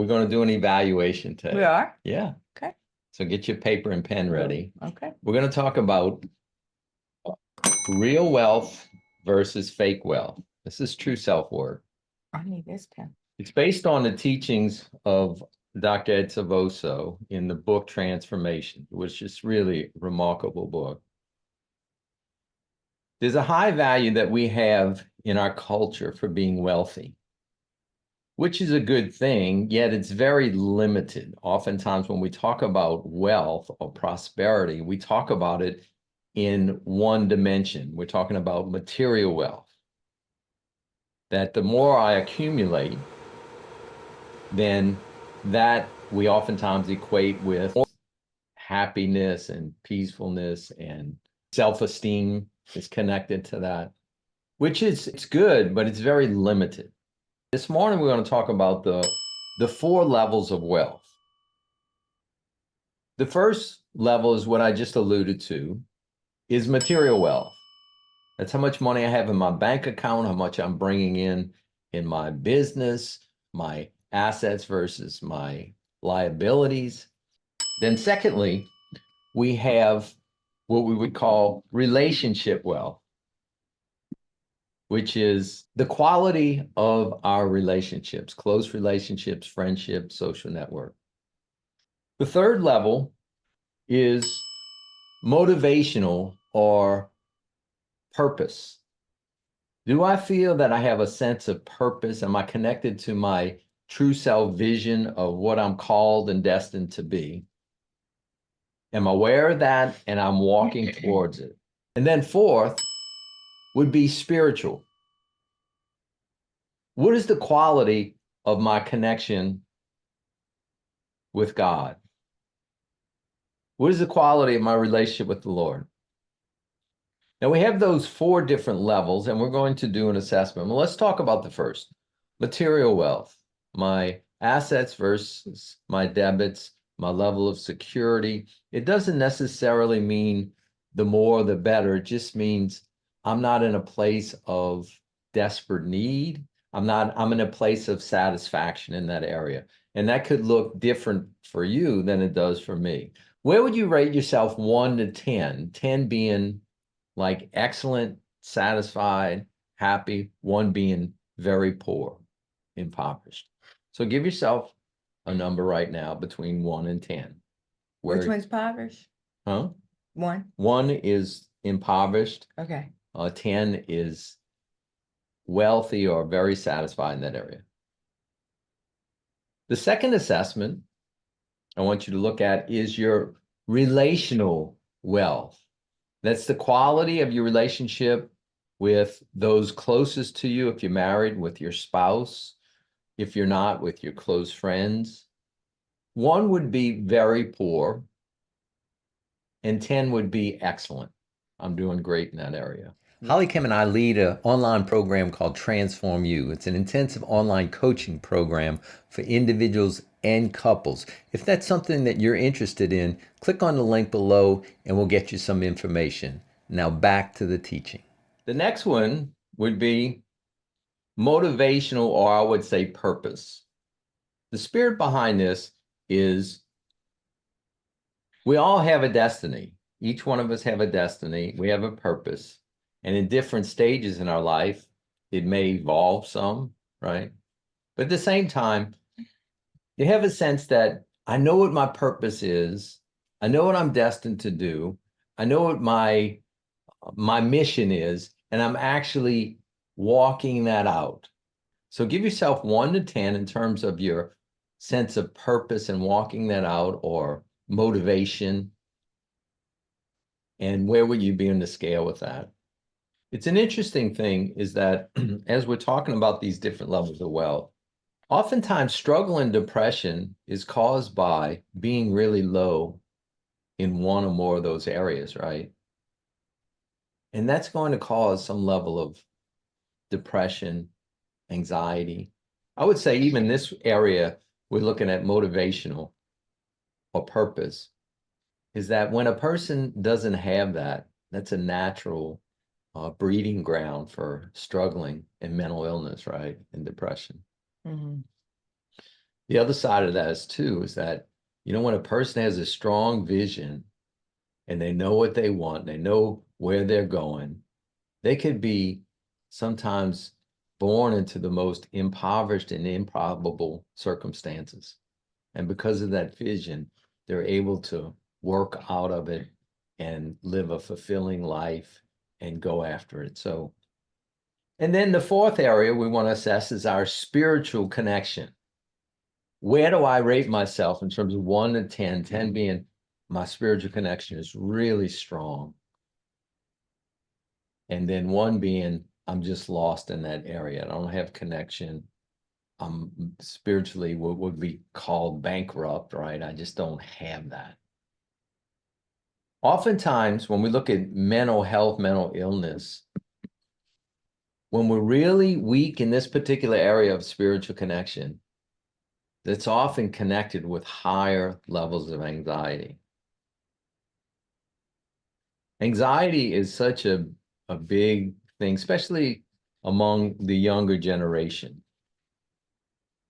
we're going to do an evaluation today. We are? Yeah. Okay. So get your paper and pen ready. Okay. We're going to talk about real wealth versus fake wealth. This is true self-worth. I need this pen. It's based on the teachings of Dr. Ed Silvoso in the book Transformation, which is really a remarkable book. There's a high value that we have in our culture for being wealthy, which is a good thing, yet it's very limited. Oftentimes when we talk about wealth or prosperity, we talk about it in one dimension. We're talking about material wealth. That the more I accumulate, then that we oftentimes equate with happiness and peacefulness, and self-esteem is connected to that, which is, it's good, but it's very limited. This morning, we're going to talk about the 4 levels of wealth. The first level is what I just alluded to, is material wealth. That's how much money I have in my bank account, how much I'm bringing in my business, my assets versus my liabilities. Then secondly, we have what we would call relationship wealth, which is the quality of our relationships, close relationships, friendships, social network. The third level is motivational or purpose. Do I feel that I have a sense of purpose? Am I connected to my true self vision of what I'm called and destined to be? Am I aware of that and I'm walking towards it? And then fourth would be spiritual. What is the quality of my connection with God? What is the quality of my relationship with the Lord? Now we have those 4 different levels and we're going to do an assessment. Well, let's talk about the first, material wealth, my assets versus my debits, my level of security. It doesn't necessarily mean the more the better. It just means I'm not in a place of desperate need. I'm in a place of satisfaction in that area. And that could look different for you than it does for me. Where would you rate yourself 1 to 10? 10 being like excellent, satisfied, happy, 1 being very poor, impoverished. So give yourself a number right now between 1 and 10. Which one's impoverished? Huh? 1. 1 is impoverished. Okay. 10 is wealthy or very satisfied in that area. The second assessment I want you to look at is your relational wealth. That's the quality of your relationship with those closest to you, if you're married, with your spouse, if you're not, with your close friends. 1 would be very poor, and 10 would be excellent. I'm doing great in that area. HollyKem and I lead an online program called Transform You. It's an intensive online coaching program for individuals and couples. If that's something that you're interested in, click on the link below and we'll get you some information. Now back to the teaching. The next one would be motivational, or I would say purpose. The spirit behind this is we all have a destiny. Each one of us have a destiny. We have a purpose. And in different stages in our life, it may evolve some, right? But at the same time, you have a sense that I know what my purpose is. I know what I'm destined to do. I know what my mission is, and I'm actually walking that out. So give yourself 1 to 10 in terms of your sense of purpose and walking that out, or motivation. And where would you be on the scale with that? It's an interesting thing is that as we're talking about these different levels of wealth, oftentimes struggle and depression is caused by being really low in 1 or more of those areas, right? And that's going to cause some level of depression, anxiety. I would say even this area we're looking at, motivational or purpose, is that when a person doesn't have that, that's a natural breeding ground for struggling and mental illness, right? And depression. Mm-hmm. The other side of that is that, when a person has a strong vision and they know what they want, they know where they're going, they could be sometimes born into the most impoverished and improbable circumstances. And because of that vision, they're able to work out of it and live a fulfilling life and go after it. So, and then the fourth area we want to assess is our spiritual connection. Where do I rate myself in terms of 1 to 10, 10 being my spiritual connection is really strong. And then 1 being I'm just lost in that area. I don't have connection. I'm spiritually what would be called bankrupt, right? I just don't have that. Oftentimes, when we look at mental health, mental illness, when we're really weak in this particular area of spiritual connection, that's often connected with higher levels of anxiety. Anxiety is such a big thing, especially among the younger generation.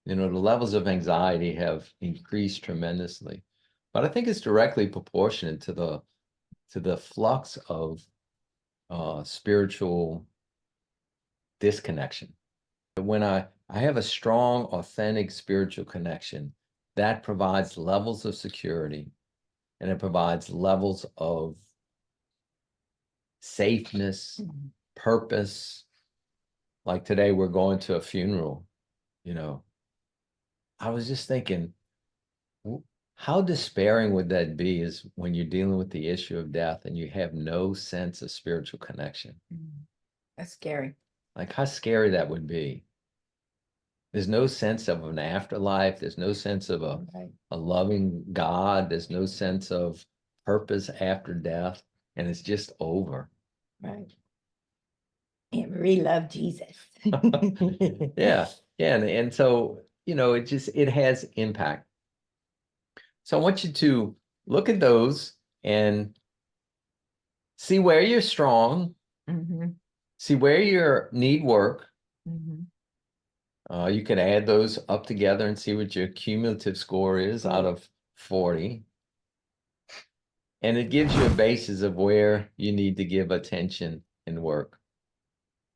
The levels of anxiety have increased tremendously, but I think it's directly proportionate to the flux of spiritual disconnection. When I have a strong, authentic spiritual connection, that provides levels of security and it provides levels of safeness, purpose. Like today, we're going to a funeral, I was just thinking, how despairing would that be is when you're dealing with the issue of death and you have no sense of spiritual connection. That's scary. Like how scary that would be. There's no sense of an afterlife. There's no sense of a loving God. There's no sense of purpose after death. And it's just over. Right. And Marie loved Jesus. Yeah. Yeah. And so, it has impact. So I want you to look at those and see where you're strong, see where you need work. You can add those up together and see what your cumulative score is out of 40. And it gives you a basis of where you need to give attention and work.